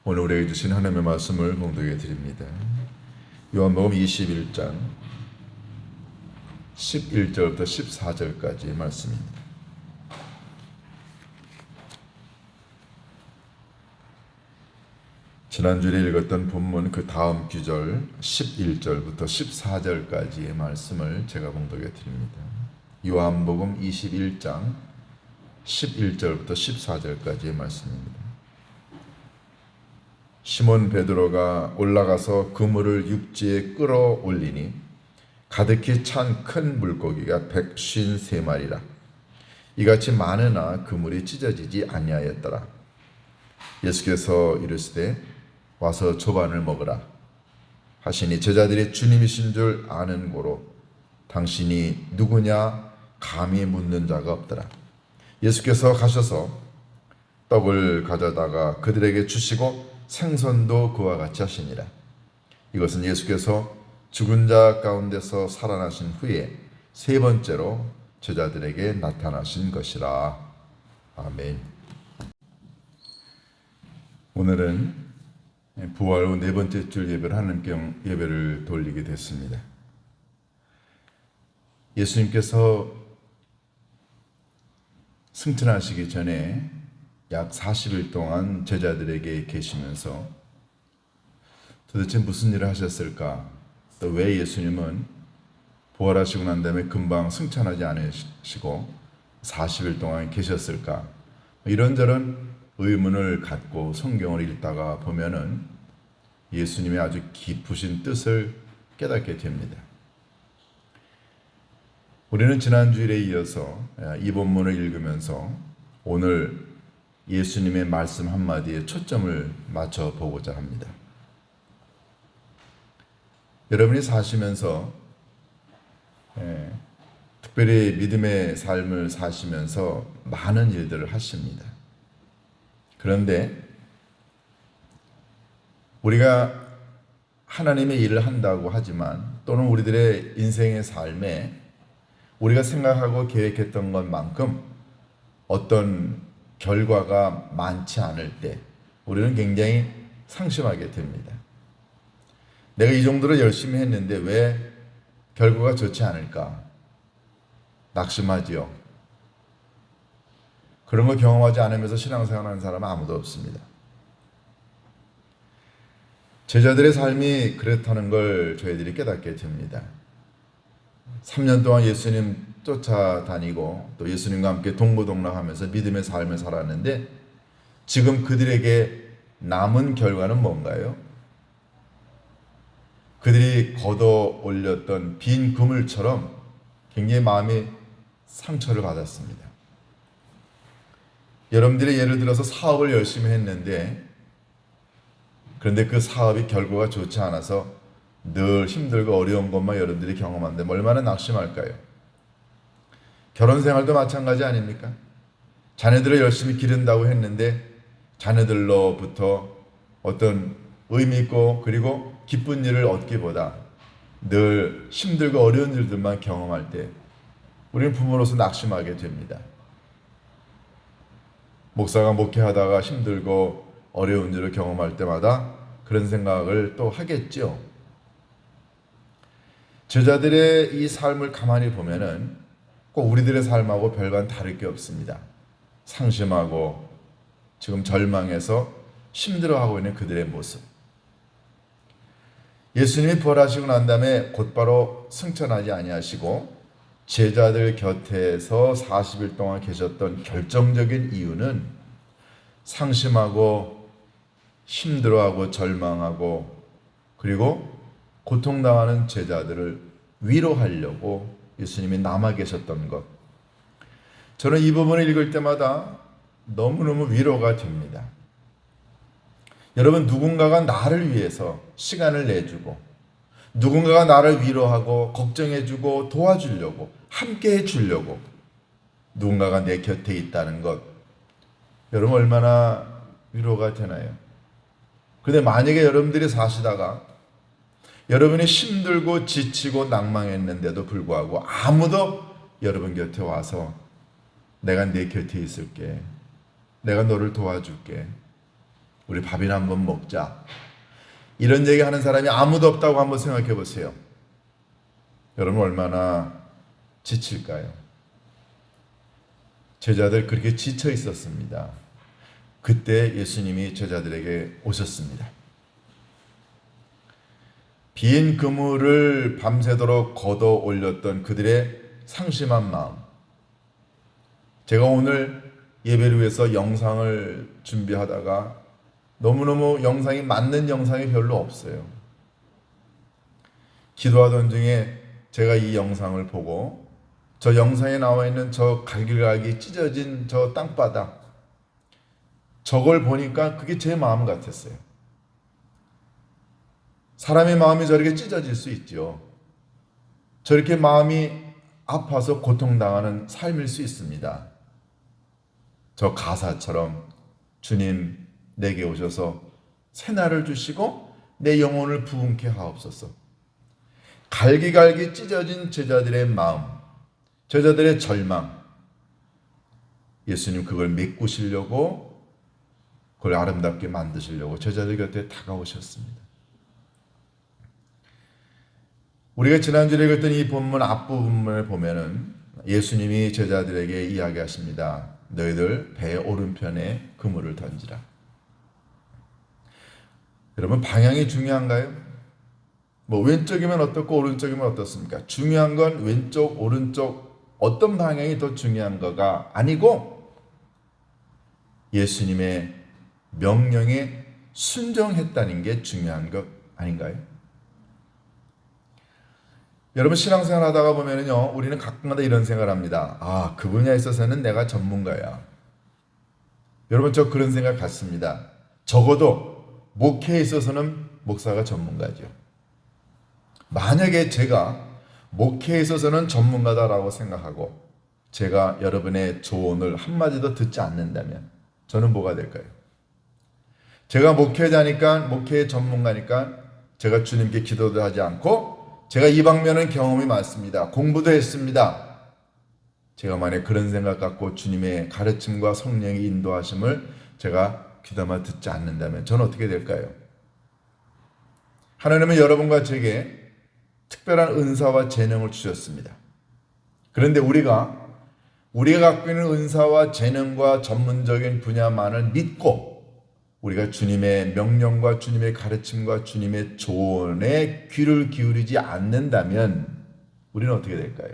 오늘 우리에게 주신 하나님의 말씀을 봉독해 드립니다. 요한복음 21장 11절부터 14절까지의 말씀입니다. 지난주에 읽었던 본문 그 다음 구절 11절부터 14절까지의 말씀을 제가 봉독해 드립니다. 요한복음 21장 11절부터 14절까지의 말씀입니다. 시몬 베드로가 올라가서 그물을 육지에 끌어올리니 가득히 찬 큰 물고기가 153마리라. 이같이 많으나 그물이 찢어지지 아니하였더라. 예수께서 이르시되 와서 조반을 먹으라 하시니 제자들이 주님이신 줄 아는 고로 당신이 누구냐 감히 묻는 자가 없더라. 예수께서 가셔서 떡을 가져다가 그들에게 주시고 생선도 그와 같이 하시니라. 이것은 예수께서 죽은 자 가운데서 살아나신 후에 세 번째로 제자들에게 나타나신 것이라. 아멘. 오늘은 부활 후 네 번째 줄 예배를 하나님께 예배를 돌리게 됐습니다. 예수님께서 승천하시기 전에 약 40일 동안 제자들에게 계시면서 도대체 무슨 일을 하셨을까? 또 왜 예수님은 부활하시고 난 다음에 금방 승천하지 않으시고 40일 동안 계셨을까? 이런저런 의문을 갖고 성경을 읽다가 보면은 예수님의 아주 깊으신 뜻을 깨닫게 됩니다. 우리는 지난 주일에 이어서 이 본문을 읽으면서 오늘 예수님의 말씀 한마디에 초점을 맞춰 보고자 합니다. 여러분이 사시면서 특별히 믿음의 삶을 사시면서 많은 일들을 하십니다. 그런데 우리가 하나님의 일을 한다고 하지만 또는 우리들의 인생의 삶에 우리가 생각하고 계획했던 것만큼 어떤 결과가 많지 않을 때 우리는 굉장히 상심하게 됩니다. 내가 이 정도로 열심히 했는데 왜 결과가 좋지 않을까? 낙심하지요. 그런 거 경험하지 않으면서 신앙생활하는 사람은 아무도 없습니다. 제자들의 삶이 그렇다는 걸 저희들이 깨닫게 됩니다. 3년 동안 예수님 쫓아다니고 또 예수님과 함께 동고동락하면서 믿음의 삶을 살았는데 지금 그들에게 남은 결과는 뭔가요? 그들이 걷어 올렸던 빈 그물처럼 굉장히 마음이 상처를 받았습니다. 여러분들이 예를 들어서 사업을 열심히 했는데 그런데 그 사업이 결과가 좋지 않아서 늘 힘들고 어려운 것만 여러분들이 경험한다면 얼마나 낙심할까요? 결혼 생활도 마찬가지 아닙니까? 자녀들을 열심히 기른다고 했는데 자녀들로부터 어떤 의미 있고 그리고 기쁜 일을 얻기보다 늘 힘들고 어려운 일들만 경험할 때 우리는 부모로서 낙심하게 됩니다. 목사가 목회하다가 힘들고 어려운 일을 경험할 때마다 그런 생각을 또 하겠죠. 제자들의 이 삶을 가만히 보면은 꼭 우리들의 삶하고 별반 다를 게 없습니다. 상심하고 지금 절망해서 힘들어하고 있는 그들의 모습. 예수님이 부활하시고 난 다음에 곧바로 승천하지 아니하시고 제자들 곁에서 40일 동안 계셨던 결정적인 이유는 상심하고 힘들어하고 절망하고 그리고 고통당하는 제자들을 위로하려고 예수님이 남아 계셨던 것. 저는 이 부분을 읽을 때마다 너무너무 위로가 됩니다. 여러분, 누군가가 나를 위해서 시간을 내주고 누군가가 나를 위로하고 걱정해주고 도와주려고 함께 해주려고 누군가가 내 곁에 있다는 것, 여러분 얼마나 위로가 되나요? 그런데 만약에 여러분들이 사시다가 여러분이 힘들고 지치고 낭망했는데도 불구하고 아무도 여러분 곁에 와서 내가 내 곁에 있을게, 내가 너를 도와줄게, 우리 밥이나 한번 먹자. 이런 얘기 하는 사람이 아무도 없다고 한번 생각해 보세요. 여러분 얼마나 지칠까요? 제자들 그렇게 지쳐 있었습니다. 그때 예수님이 제자들에게 오셨습니다. 빈 그물을 밤새도록 걷어 올렸던 그들의 상심한 마음. 제가 오늘 예배를 위해서 영상을 준비하다가 너무너무 영상이 맞는 영상이 별로 없어요. 기도하던 중에 제가 이 영상을 보고 저 영상에 나와 있는 저 갈기갈기 찢어진 저 땅바닥, 저걸 보니까 그게 제 마음 같았어요. 사람의 마음이 저렇게 찢어질 수 있죠. 저렇게 마음이 아파서 고통당하는 삶일 수 있습니다. 저 가사처럼 주님 내게 오셔서 새날을 주시고 내 영혼을 부흥케 하옵소서. 갈기갈기 찢어진 제자들의 마음, 제자들의 절망, 예수님 그걸 메꾸시려고, 그걸 아름답게 만드시려고 제자들 곁에 다가오셨습니다. 우리가 지난주에 읽었던 이 본문 앞부분을 보면은 예수님이 제자들에게 이야기하십니다. 너희들 배 오른편에 그물을 던지라. 여러분 방향이 중요한가요? 뭐 왼쪽이면 어떻고 오른쪽이면 어떻습니까? 중요한 건 왼쪽 오른쪽 어떤 방향이 더 중요한 거가 아니고 예수님의 명령에 순종했다는 게 중요한 것 아닌가요? 여러분 신앙생활 하다가 보면은요, 우리는 가끔마다 이런 생각을 합니다. 아, 그 분야에 있어서는 내가 전문가야. 여러분 저 그런 생각 갖습니다. 적어도 목회에 있어서는 목사가 전문가죠. 만약에 제가 목회에 있어서는 전문가다라고 생각하고 제가 여러분의 조언을 한마디도 듣지 않는다면 저는 뭐가 될까요? 제가 목회자니까, 목회의 전문가니까 제가 주님께 기도도 하지 않고 제가 이 방면은 경험이 많습니다. 공부도 했습니다. 제가 만약 그런 생각 갖고 주님의 가르침과 성령의 인도하심을 제가 귀담아 듣지 않는다면 저는 어떻게 될까요? 하나님은 여러분과 제게 특별한 은사와 재능을 주셨습니다. 그런데 우리가 갖고 있는 은사와 재능과 전문적인 분야만을 믿고 우리가 주님의 명령과 주님의 가르침과 주님의 조언에 귀를 기울이지 않는다면 우리는 어떻게 될까요?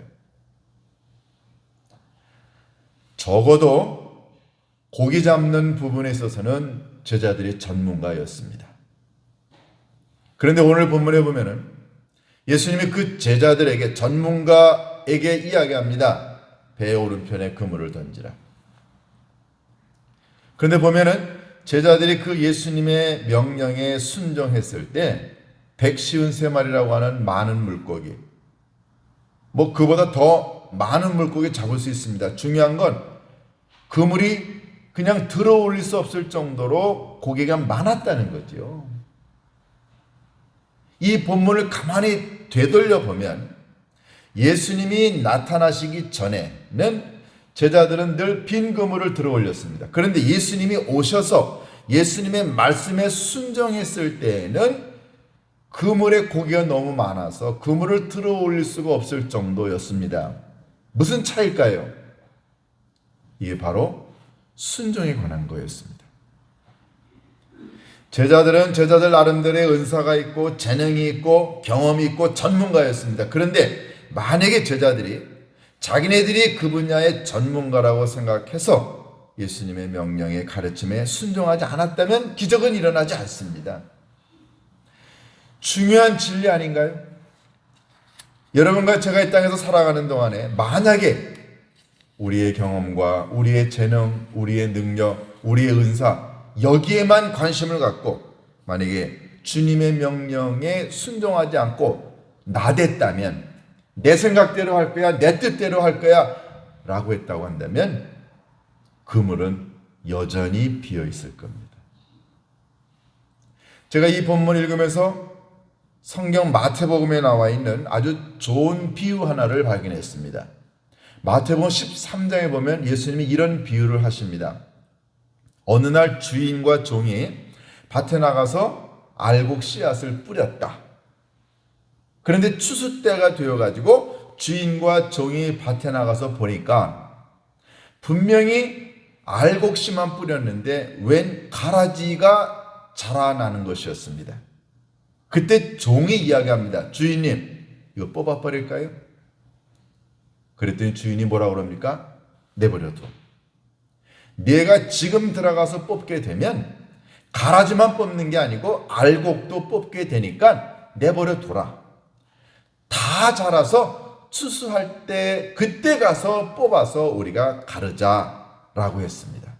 적어도 고기 잡는 부분에 있어서는 제자들이 전문가였습니다. 그런데 오늘 본문에 보면은 예수님이 그 제자들에게, 전문가에게 이야기합니다. 배 오른편에 그물을 던지라. 그런데 보면은 제자들이 그 예수님의 명령에 순종했을 때 153마리라고 하는 많은 물고기, 뭐 그보다 더 많은 물고기 잡을 수 있습니다. 중요한 건 그물이 그냥 들어 올릴 수 없을 정도로 고기가 많았다는 거죠. 이 본문을 가만히 되돌려 보면 예수님이 나타나시기 전에는 제자들은 늘 빈 그물을 들어 올렸습니다. 그런데 예수님이 오셔서 예수님의 말씀에 순종했을 때에는 그물에 고기가 너무 많아서 그물을 들어 올릴 수가 없을 정도였습니다. 무슨 차이일까요? 이게 바로 순종에 관한 거였습니다. 제자들은 제자들 나름대로의 은사가 있고 재능이 있고 경험이 있고 전문가였습니다. 그런데 만약에 제자들이 자기네들이 그 분야의 전문가라고 생각해서 예수님의 명령에 가르침에 순종하지 않았다면 기적은 일어나지 않습니다. 중요한 진리 아닌가요? 여러분과 제가 이 땅에서 살아가는 동안에 만약에 우리의 경험과 우리의 재능, 우리의 능력, 우리의 은사 여기에만 관심을 갖고 만약에 주님의 명령에 순종하지 않고 나댔다면, 내 생각대로 할 거야, 내 뜻대로 할 거야 라고 했다고 한다면 그물은 여전히 비어 있을 겁니다. 제가 이 본문 읽으면서 성경 마태복음에 나와 있는 아주 좋은 비유 하나를 발견했습니다. 마태복음 13장에 보면 예수님이 이런 비유를 하십니다. 어느 날 주인과 종이 밭에 나가서 알곡 씨앗을 뿌렸다. 그런데 추수 때가 되어가지고 주인과 종이 밭에 나가서 보니까 분명히 알곡씨만 뿌렸는데 웬 가라지가 자라나는 것이었습니다. 그때 종이 이야기합니다. 주인님, 이거 뽑아버릴까요? 그랬더니 주인이 뭐라 그럽니까? 내버려둬. 내가 지금 들어가서 뽑게 되면 가라지만 뽑는 게 아니고 알곡도 뽑게 되니까 내버려둬라. 다 자라서 추수할 때 그때 가서 뽑아서 우리가 가르자라고 했습니다.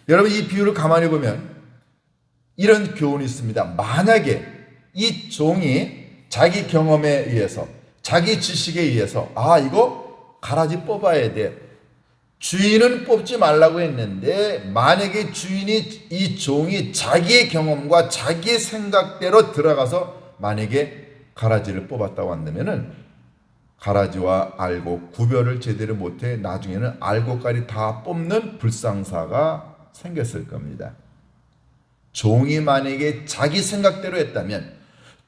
여러분, 이 비유를 가만히 보면 이런 교훈이 있습니다. 만약에 이 종이 자기 경험에 의해서, 자기 지식에 의해서 이거 가라지 뽑아야 돼. 주인은 뽑지 말라고 했는데 만약에 이 종이 자기의 경험과 자기의 생각대로 들어가서 만약에 가라지를 뽑았다고 한다면은 가라지와 알곡 구별을 제대로 못해 나중에는 알곡까지 다 뽑는 불상사가 생겼을 겁니다. 종이 만약에 자기 생각대로 했다면,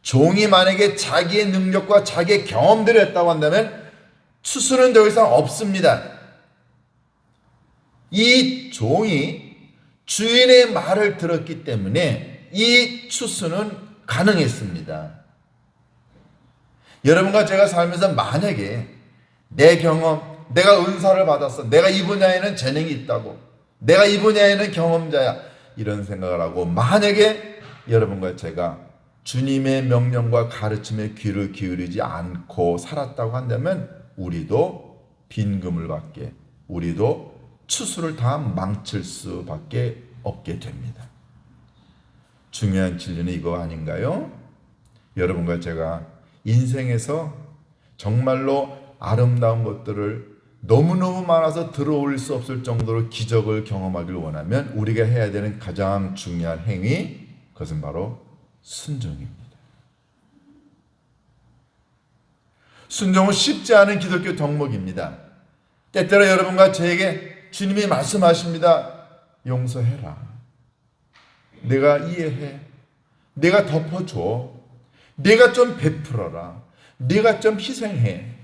종이 만약에 자기의 능력과 자기의 경험대로 했다고 한다면 추수는 더 이상 없습니다. 이 종이 주인의 말을 들었기 때문에 이 추수는 가능했습니다. 여러분과 제가 살면서 만약에 내 경험, 내가 은사를 받았어, 내가 이 분야에는 재능이 있다고, 내가 이 분야에는 경험자야, 이런 생각을 하고 만약에 여러분과 제가 주님의 명령과 가르침에 귀를 기울이지 않고 살았다고 한다면 우리도 빈금을 받게, 우리도 추수를 다 망칠 수밖에 없게 됩니다. 중요한 진리는 이거 아닌가요? 여러분과 제가 인생에서 정말로 아름다운 것들을 너무너무 많아서 들어올릴 수 없을 정도로 기적을 경험하기를 원하면 우리가 해야 되는 가장 중요한 행위, 그것은 바로 순종입니다. 순종은 쉽지 않은 기독교 덕목입니다. 때때로 여러분과 저에게 주님이 말씀하십니다. 용서해라. 내가 이해해. 내가 덮어줘. 내가 좀 베풀어라. 내가 좀 희생해.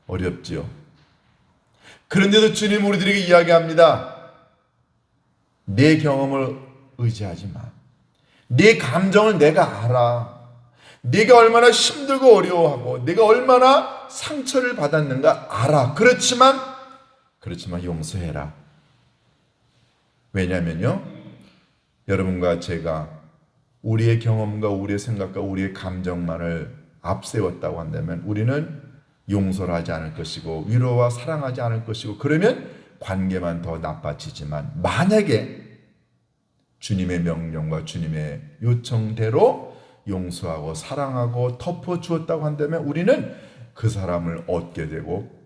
어렵지요. 그런데도 주님 우리들에게 이야기합니다. 내 경험을 의지하지 마. 내 감정을 내가 알아. 네가 얼마나 힘들고 어려워하고 네가 얼마나 상처를 받았는가 알아. 그렇지만 용서해라. 왜냐하면요, 여러분과 제가 우리의 경험과 우리의 생각과 우리의 감정만을 앞세웠다고 한다면 우리는 용서를 하지 않을 것이고 위로와 사랑하지 않을 것이고, 그러면 관계만 더 나빠지지만 만약에 주님의 명령과 주님의 요청대로 용서하고 사랑하고 덮어주었다고 한다면 우리는 그 사람을 얻게 되고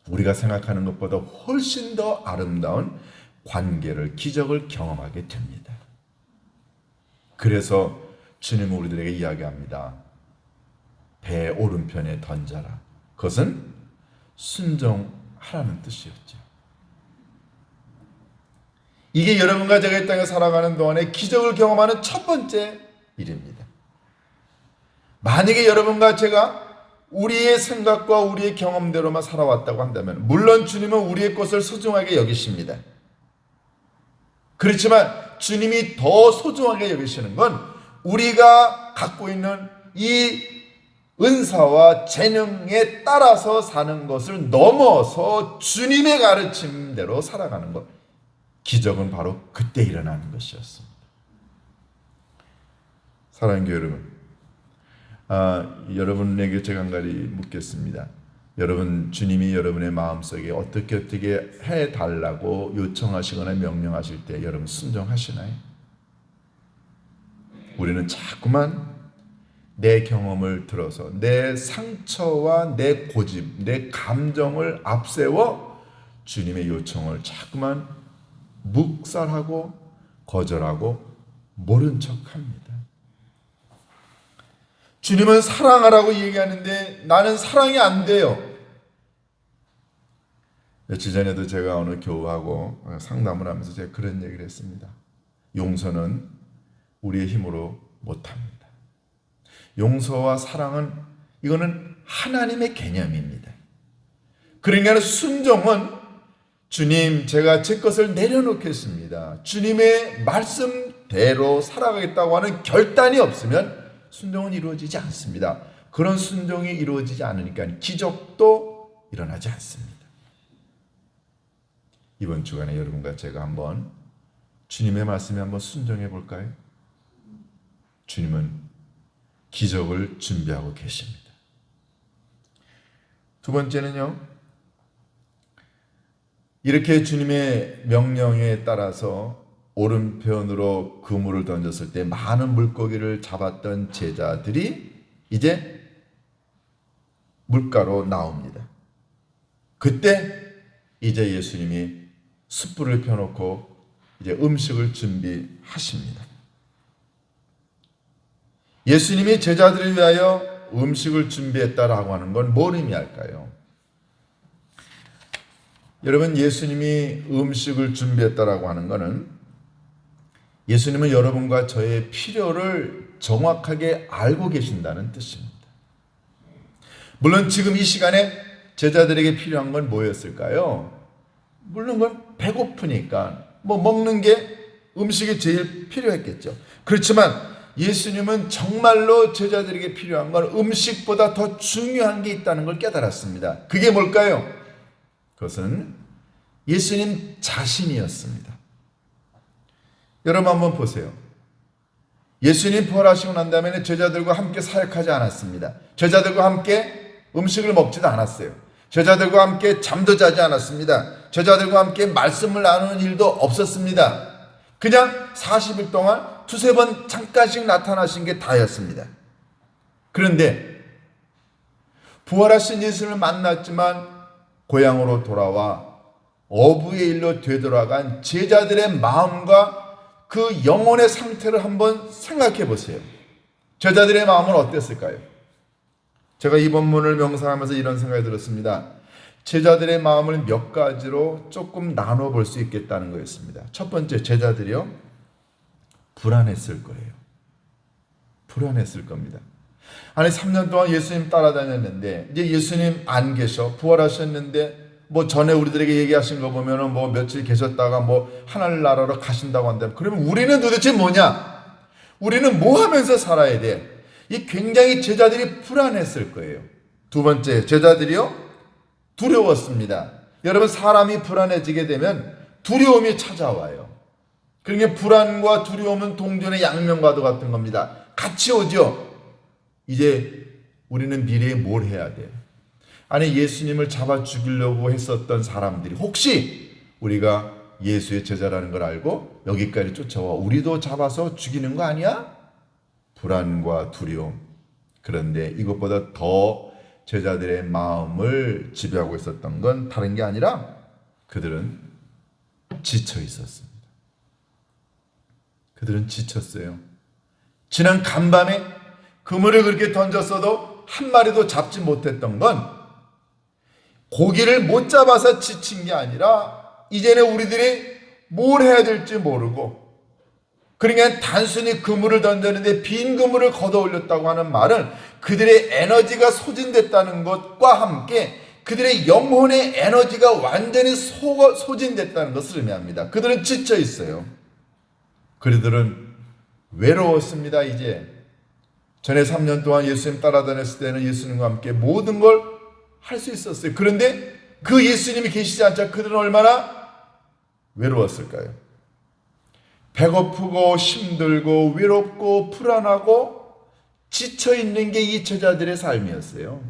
우리가 생각하는 것보다 훨씬 더 아름다운 관계를, 기적을 경험하게 됩니다. 그래서 주님은 우리들에게 이야기합니다. 배 오른편에 던져라. 그것은 순종하라는 뜻이었죠. 이게 여러분과 제가 이 땅에 살아가는 동안에 기적을 경험하는 첫 번째 일입니다. 만약에 여러분과 제가 우리의 생각과 우리의 경험대로만 살아왔다고 한다면 물론 주님은 우리의 것을 소중하게 여기십니다. 그렇지만 주님이 더 소중하게 여기시는 건 우리가 갖고 있는 이 은사와 재능에 따라서 사는 것을 넘어서 주님의 가르침대로 살아가는 것. 기적은 바로 그때 일어나는 것이었습니다. 사랑하는 교회 여러분, 여러분에게 제가 한 가지 묻겠습니다. 여러분, 주님이 여러분의 마음속에 어떻게 해달라고 요청하시거나 명령하실 때 여러분 순종하시나요? 우리는 자꾸만 내 경험을 들어서 내 상처와 내 고집, 내 감정을 앞세워 주님의 요청을 자꾸만 묵살하고 거절하고 모른 척합니다. 주님은 사랑하라고 얘기하는데 나는 사랑이 안 돼요. 며칠 전에도 제가 어느 교우하고 상담을 하면서 제가 그런 얘기를 했습니다. 용서는 우리의 힘으로 못합니다. 용서와 사랑은 이거는 하나님의 개념입니다. 그러니까 순종은 주님, 제가 제 것을 내려놓겠습니다. 주님의 말씀대로 살아가겠다고 하는 결단이 없으면 순종은 이루어지지 않습니다. 그런 순종이 이루어지지 않으니까 기적도 일어나지 않습니다. 이번 주간에 여러분과 제가 한번 주님의 말씀에 한번 순종해 볼까요? 주님은 기적을 준비하고 계십니다. 두 번째는요, 이렇게 주님의 명령에 따라서 오른편으로 그물을 던졌을 때 많은 물고기를 잡았던 제자들이 이제 물가로 나옵니다. 그때 이제 예수님이 숯불을 펴놓고 이제 음식을 준비하십니다. 예수님이 제자들을 위하여 음식을 준비했다라고 하는 건 뭘 의미할까요? 여러분, 예수님이 음식을 준비했다라고 하는 것은 예수님은 여러분과 저의 필요를 정확하게 알고 계신다는 뜻입니다. 물론 지금 이 시간에 제자들에게 필요한 건 뭐였을까요? 물론 그건 배고프니까 먹는 게 음식이 제일 필요했겠죠. 그렇지만 예수님은 정말로 제자들에게 필요한 건 음식보다 더 중요한 게 있다는 걸 깨달았습니다. 그게 뭘까요? 그것은 예수님 자신이었습니다. 여러분 한번 보세요. 예수님 부활하시고 난 다음에는 제자들과 함께 사역하지 않았습니다. 제자들과 함께 음식을 먹지도 않았어요. 제자들과 함께 잠도 자지 않았습니다. 제자들과 함께 말씀을 나누는 일도 없었습니다. 그냥 40일 동안 두세 번 잠깐씩 나타나신 게 다였습니다. 그런데 부활하신 예수를 만났지만 고향으로 돌아와 어부의 일로 되돌아간 제자들의 마음과 그 영혼의 상태를 한번 생각해 보세요. 제자들의 마음은 어땠을까요? 제가 이 본문을 명상하면서 이런 생각이 들었습니다. 제자들의 마음을 몇 가지로 조금 나눠볼 수 있겠다는 거였습니다. 첫 번째, 제자들이요, 불안했을 거예요. 불안했을 겁니다. 아니 3년 동안 예수님 따라다녔는데 이제 예수님 안 계셔, 부활하셨는데 전에 우리들에게 얘기하신 거 보면은 며칠 계셨다가 하늘나라로 가신다고 한다면, 그러면 우리는 도대체 뭐냐? 우리는 뭐 하면서 살아야 돼? 이 굉장히 제자들이 불안했을 거예요. 두 번째, 제자들이요, 두려웠습니다. 여러분, 사람이 불안해지게 되면 두려움이 찾아와요. 그러니까 불안과 두려움은 동전의 양면과도 같은 겁니다. 같이 오죠. 이제 우리는 미래에 뭘 해야 돼? 아니, 예수님을 잡아 죽이려고 했었던 사람들이 혹시 우리가 예수의 제자라는 걸 알고 여기까지 쫓아와 우리도 잡아서 죽이는 거 아니야? 불안과 두려움. 그런데 이것보다 더 제자들의 마음을 지배하고 있었던 건 다른 게 아니라 그들은 지쳐 있었습니다. 그들은 지쳤어요. 지난 간밤에 그물을 그렇게 던졌어도 한 마리도 잡지 못했던 건 고기를 못 잡아서 지친 게 아니라 이제는 우리들이 뭘 해야 될지 모르고, 그러니까 단순히 그물을 던졌는데 빈 그물을 걷어 올렸다고 하는 말은 그들의 에너지가 소진됐다는 것과 함께 그들의 영혼의 에너지가 완전히 소진됐다는 것을 의미합니다. 그들은 지쳐 있어요. 그들은 외로웠습니다. 이제 전에 3년 동안 예수님 따라다녔을 때는 예수님과 함께 모든 걸 할 수 있었어요. 그런데 그 예수님이 계시지 않자 그들은 얼마나 외로웠을까요? 배고프고 힘들고 외롭고 불안하고 지쳐있는 게 이 제자들의 삶이었어요.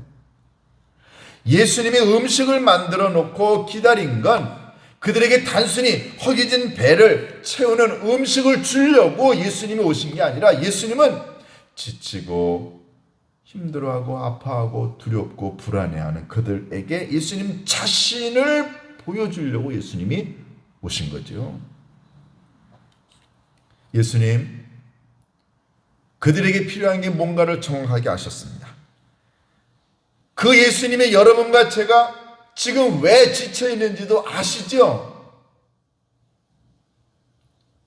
예수님이 음식을 만들어 놓고 기다린 건 그들에게 단순히 허기진 배를 채우는 음식을 주려고 예수님이 오신 게 아니라, 예수님은 지치고 힘들어하고 아파하고 두렵고 불안해하는 그들에게 예수님 자신을 보여주려고 예수님이 오신 거죠. 예수님, 그들에게 필요한 게 뭔가를 정확하게 아셨습니다. 그 예수님의 여러분과 제가 지금 왜 지쳐 있는지도 아시죠?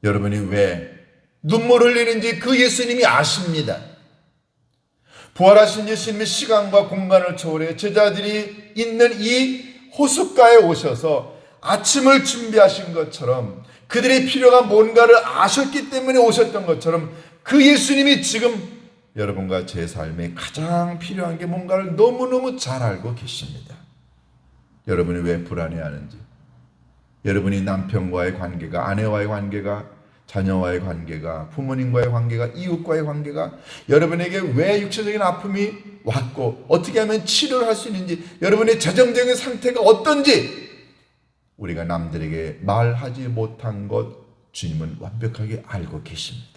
여러분이 왜 눈물 흘리는지 그 예수님이 아십니다. 부활하신 예수님의 시간과 공간을 초월해 제자들이 있는 이 호숫가에 오셔서 아침을 준비하신 것처럼, 그들의 필요가 뭔가를 아셨기 때문에 오셨던 것처럼, 그 예수님이 지금 여러분과 제 삶에 가장 필요한 게 뭔가를 너무너무 잘 알고 계십니다. 여러분이 왜 불안해하는지, 여러분이 남편과의 관계가, 아내와의 관계가, 자녀와의 관계가, 부모님과의 관계가, 이웃과의 관계가, 여러분에게 왜 육체적인 아픔이 왔고 어떻게 하면 치료를 할 수 있는지, 여러분의 재정적인 상태가 어떤지 우리가 남들에게 말하지 못한 것 주님은 완벽하게 알고 계십니다.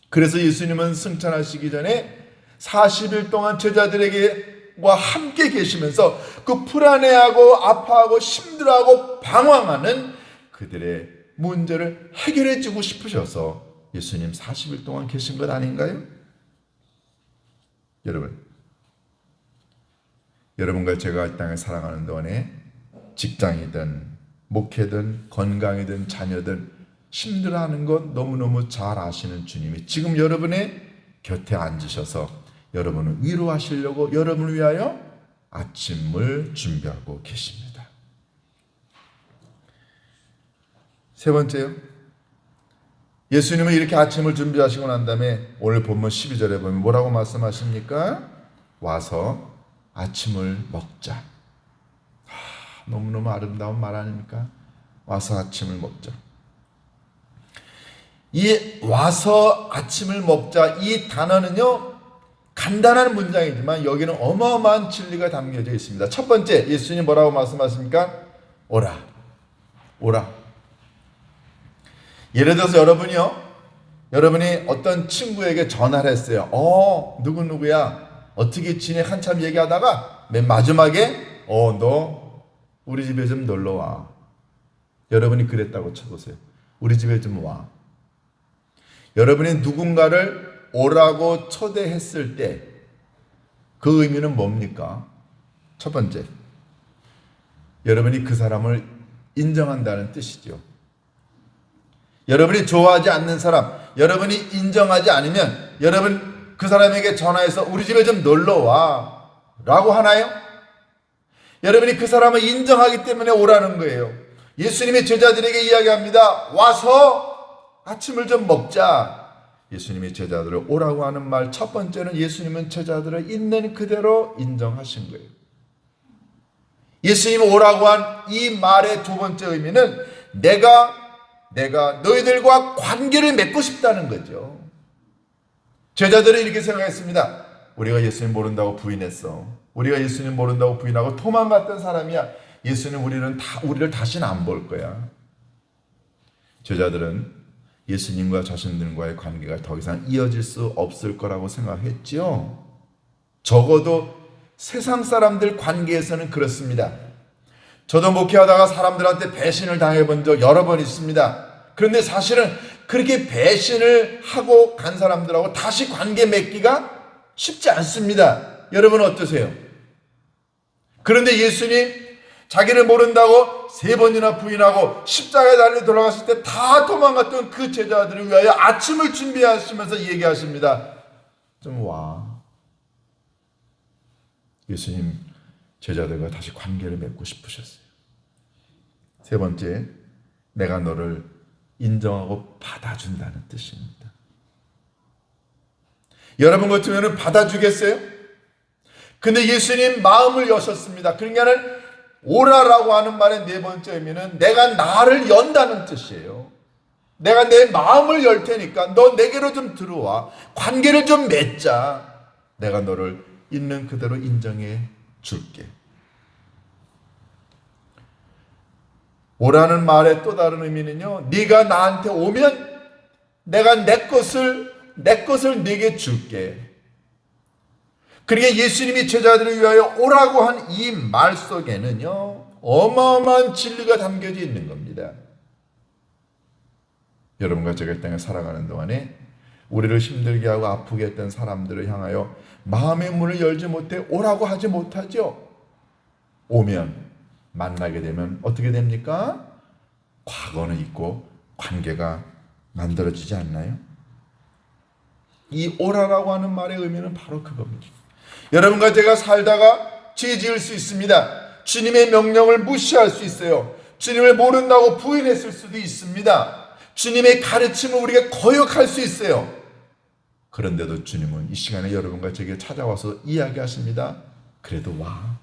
그래서 예수님은 승천하시기 전에 40일 동안 제자들에게와 함께 계시면서 그 불안해하고 아파하고 힘들어하고 방황하는 그들의 문제를 해결해 주고 싶으셔서 예수님 40일 동안 계신 것 아닌가요? 여러분과 제가 이 땅을 살아가는 동안에 직장이든 목회든 건강이든 자녀든 힘들어하는 것 너무너무 잘 아시는 주님이 지금 여러분의 곁에 앉으셔서 여러분을 위로하시려고 여러분을 위하여 아침을 준비하고 계십니다. 세 번째요. 예수님은 이렇게 아침을 준비하시고 난 다음에 오늘 본문 12절에 보면 뭐라고 말씀하십니까? 와서 아침을 먹자. 너무너무 아름다운 말 아닙니까? 와서 아침을 먹자. 이 와서 아침을 먹자 이 단어는요, 간단한 문장이지만 여기는 어마어마한 진리가 담겨져 있습니다. 첫 번째, 예수님 뭐라고 말씀하십니까? 오라. 예를 들어서 여러분이 어떤 친구에게 전화를 했어요. 누구누구야 어떻게 지내? 한참 얘기하다가 맨 마지막에 너 우리 집에 좀 놀러 와. 여러분이 그랬다고 쳐보세요. 우리 집에 좀 와. 여러분이 누군가를 오라고 초대했을 때 그 의미는 뭡니까? 첫 번째, 여러분이 그 사람을 인정한다는 뜻이죠. 여러분이 좋아하지 않는 사람, 여러분이 인정하지 않으면 여러분 그 사람에게 전화해서 우리 집에 좀 놀러 와 라고 하나요? 여러분이 그 사람을 인정하기 때문에 오라는 거예요. 예수님이 제자들에게 이야기합니다. 와서 아침을 좀 먹자. 예수님이 제자들을 오라고 하는 말, 첫 번째는 예수님은 제자들을 있는 그대로 인정하신 거예요. 예수님이 오라고 한 이 말의 두 번째 의미는 내가 너희들과 관계를 맺고 싶다는 거죠. 제자들은 이렇게 생각했습니다. 우리가 예수님 모른다고 부인했어. 우리가 예수님 모른다고 부인하고 도망갔던 사람이야. 예수님 우리를 다시는 안 볼 거야. 제자들은 예수님과 자신들과의 관계가 더 이상 이어질 수 없을 거라고 생각했지요. 적어도 세상 사람들 관계에서는 그렇습니다. 저도 목회하다가 사람들한테 배신을 당해본 적 여러 번 있습니다. 그런데 사실은 그렇게 배신을 하고 간 사람들하고 다시 관계 맺기가 쉽지 않습니다. 여러분 어떠세요? 그런데 예수님 자기를 모른다고 3번이나 부인하고 십자가에 달려 돌아갔을 때 다 도망갔던 그 제자들을 위하여 아침을 준비하시면서 얘기하십니다. 좀 와. 예수님 제자들과 다시 관계를 맺고 싶으셨어요. 세 번째, 내가 너를 인정하고 받아준다는 뜻입니다. 여러분 같으면 받아주겠어요? 근데 예수님 마음을 여셨습니다. 그러니까는 오라라고 하는 말의 네 번째 의미는 내가 나를 연다는 뜻이에요. 내가 내 마음을 열 테니까 너 내게로 좀 들어와. 관계를 좀 맺자. 내가 너를 있는 그대로 인정해 줄게. 오라는 말의 또 다른 의미는요, 네가 나한테 오면 내가 내 것을 네게 줄게. 그러니까 예수님이 제자들을 위하여 오라고 한 이 말 속에는요, 어마어마한 진리가 담겨져 있는 겁니다. 여러분과 제가 이 땅에 살아가는 동안에 우리를 힘들게 하고 아프게 했던 사람들을 향하여 마음의 문을 열지 못해 오라고 하지 못하죠. 오면, 만나게 되면 어떻게 됩니까? 과거는 잊고 관계가 만들어지지 않나요? 이 오라라고 하는 말의 의미는 바로 그겁니다. 여러분과 제가 살다가 죄 지을 수 있습니다. 주님의 명령을 무시할 수 있어요. 주님을 모른다고 부인했을 수도 있습니다. 주님의 가르침을 우리가 거역할 수 있어요. 그런데도 주님은 이 시간에 여러분과 제게 찾아와서 이야기하십니다. 그래도 와.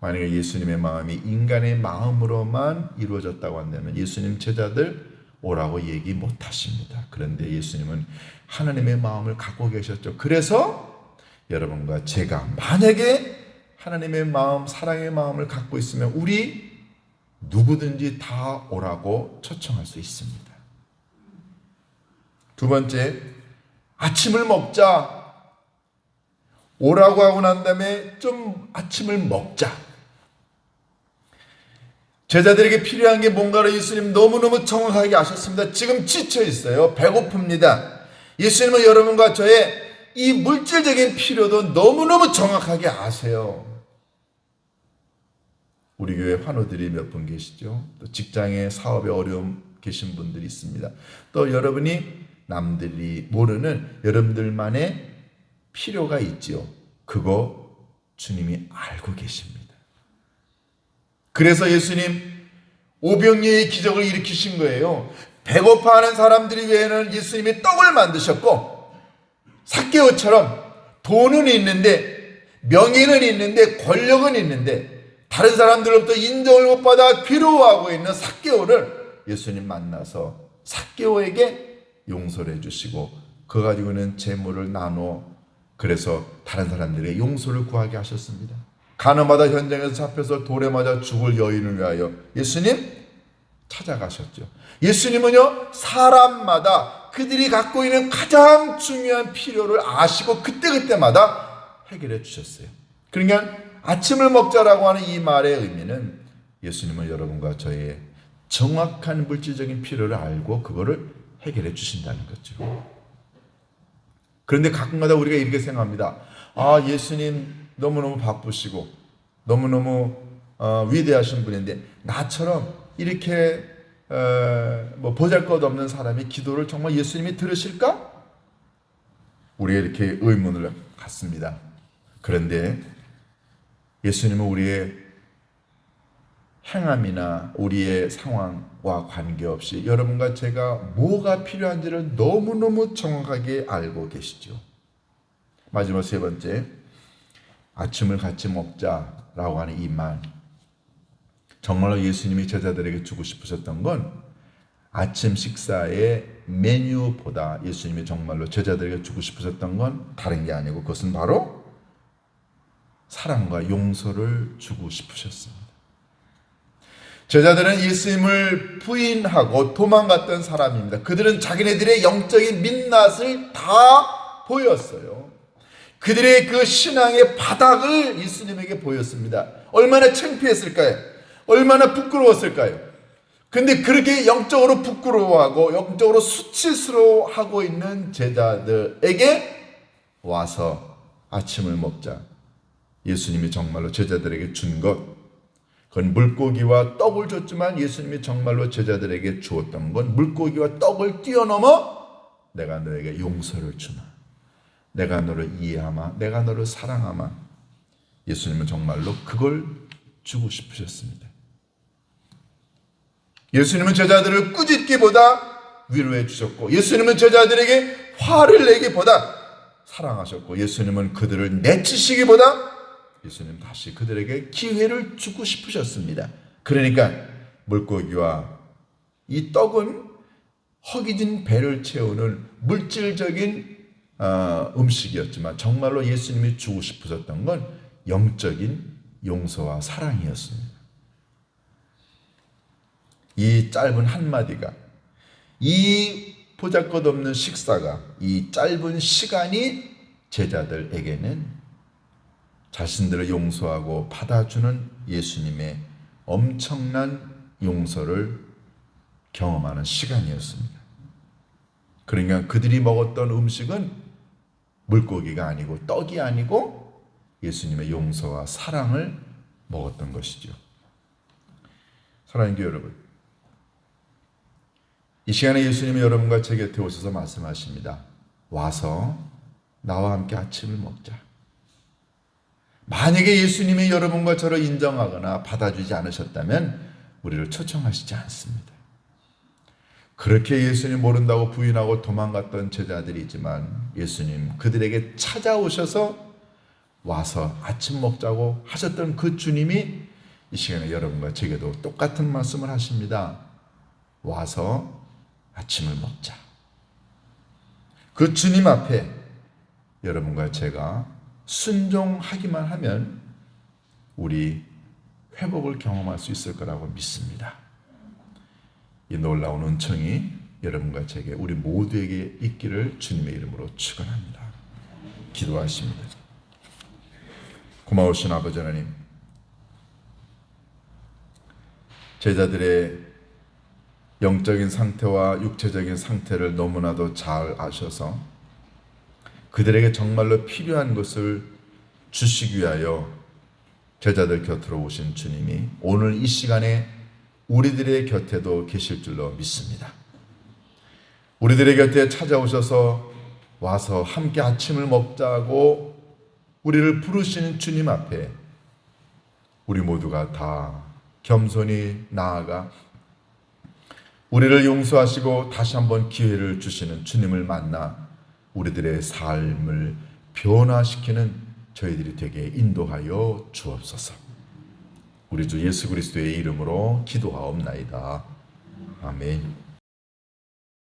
만약에 예수님의 마음이 인간의 마음으로만 이루어졌다고 한다면 예수님 제자들 오라고 얘기 못하십니다. 그런데 예수님은 하나님의 마음을 갖고 계셨죠. 그래서 여러분과 제가 만약에 하나님의 마음, 사랑의 마음을 갖고 있으면 우리 누구든지 다 오라고 초청할 수 있습니다. 두 번째, 아침을 먹자. 오라고 하고 난 다음에 좀 아침을 먹자. 제자들에게 필요한 게 뭔가를 예수님 너무너무 정확하게 아셨습니다. 지금 지쳐 있어요. 배고픕니다. 예수님은 여러분과 저의 이 물질적인 필요도 너무너무 정확하게 아세요. 우리 교회 환우들이 몇 분 계시죠? 또 직장에 사업에 어려움 계신 분들이 있습니다. 또 여러분이 남들이 모르는 여러분들만의 필요가 있지요. 그거 주님이 알고 계십니다. 그래서 예수님 오병이어의 기적을 일으키신 거예요. 배고파하는 사람들이 외에는 예수님이 떡을 만드셨고 삭개오처럼 돈은 있는데 명예는 있는데 권력은 있는데 다른 사람들로부터 인정을 못 받아 괴로워하고 있는 삭개오를 예수님 만나서 삭개오에게 용서를 해주시고 그거 가지고는 재물을 나눠 그래서 다른 사람들의 용서를 구하게 하셨습니다. 가나마다 현장에서 잡혀서 돌에 맞아 죽을 여인을 위하여 예수님 찾아가셨죠. 예수님은요 사람마다 그들이 갖고 있는 가장 중요한 필요를 아시고 그때그때마다 해결해 주셨어요. 그러니까 아침을 먹자라고 하는 이 말의 의미는 예수님은 여러분과 저의 정확한 물질적인 필요를 알고 그거를 해결해 주신다는 거죠. 그런데 가끔가다 우리가 이렇게 생각합니다. 아, 예수님 너무너무 바쁘시고 너무너무 위대하신 분인데 나처럼 이렇게 뭐 보잘것없는 사람이 기도를 정말 예수님이 들으실까? 우리가 이렇게 의문을 갖습니다. 그런데 예수님은 우리의 행함이나 우리의 상황과 관계없이 여러분과 제가 뭐가 필요한지를 너무너무 정확하게 알고 계시죠. 마지막 세 번째, 아침을 같이 먹자라고 하는 이 말. 정말로 예수님이 제자들에게 주고 싶으셨던 건 아침 식사의 메뉴보다 예수님이 정말로 제자들에게 주고 싶으셨던 건 다른 게 아니고 그것은 바로 사랑과 용서를 주고 싶으셨습니다. 제자들은 예수님을 부인하고 도망갔던 사람입니다. 그들은 자기네들의 영적인 민낯을 다 보였어요. 그들의 그 신앙의 바닥을 예수님에게 보였습니다. 얼마나 창피했을까요? 얼마나 부끄러웠을까요? 근데 그렇게 영적으로 부끄러워하고 영적으로 수치스러워하고 있는 제자들에게 와서 아침을 먹자. 예수님이 정말로 제자들에게 준 것, 그건 물고기와 떡을 줬지만 예수님이 정말로 제자들에게 주었던 건 물고기와 떡을 뛰어넘어 내가 너에게 용서를 주마. 내가 너를 이해하마. 내가 너를 사랑하마. 예수님은 정말로 그걸 주고 싶으셨습니다. 예수님은 제자들을 꾸짖기보다 위로해 주셨고 예수님은 제자들에게 화를 내기보다 사랑하셨고 예수님은 그들을 내치시기보다 예수님 다시 그들에게 기회를 주고 싶으셨습니다. 그러니까 물고기와 이 떡은 허기진 배를 채우는 물질적인 음식이었지만 정말로 예수님이 주고 싶으셨던 건 영적인 용서와 사랑이었습니다. 이 짧은 한마디가, 이 보잘것없는 식사가, 이 짧은 시간이 제자들에게는 자신들을 용서하고 받아주는 예수님의 엄청난 용서를 경험하는 시간이었습니다. 그러니까 그들이 먹었던 음식은 물고기가 아니고 떡이 아니고 예수님의 용서와 사랑을 먹었던 것이죠. 사랑하는 교회 여러분, 이 시간에 예수님이 여러분과 제 곁에 오셔서 말씀하십니다. 와서 나와 함께 아침을 먹자. 만약에 예수님이 여러분과 저를 인정하거나 받아주지 않으셨다면 우리를 초청하시지 않습니다. 그렇게 예수님 모른다고 부인하고 도망갔던 제자들이 있지만 예수님 그들에게 찾아오셔서 와서 아침 먹자고 하셨던 그 주님이 이 시간에 여러분과 제게도 똑같은 말씀을 하십니다. 와서 아침을 먹자. 그 주님 앞에 여러분과 제가 순종하기만 하면 우리 회복을 경험할 수 있을 거라고 믿습니다. 이 놀라운 은총이 여러분과 제게 우리 모두에게 있기를 주님의 이름으로 축원합니다. 기도하십니다. 고마우신 아버지 하나님, 제자들의 영적인 상태와 육체적인 상태를 너무나도 잘 아셔서 그들에게 정말로 필요한 것을 주시기 위하여 제자들 곁으로 오신 주님이 오늘 이 시간에 우리들의 곁에도 계실 줄로 믿습니다. 우리들의 곁에 찾아오셔서 와서 함께 아침을 먹자고 우리를 부르시는 주님 앞에 우리 모두가 다 겸손히 나아가 우리를 용서하시고 다시 한번 기회를 주시는 주님을 만나 우리들의 삶을 변화시키는 저희들이 되게 인도하여 주옵소서. 우리 주 예수 그리스도의 이름으로 기도하옵나이다. 아멘.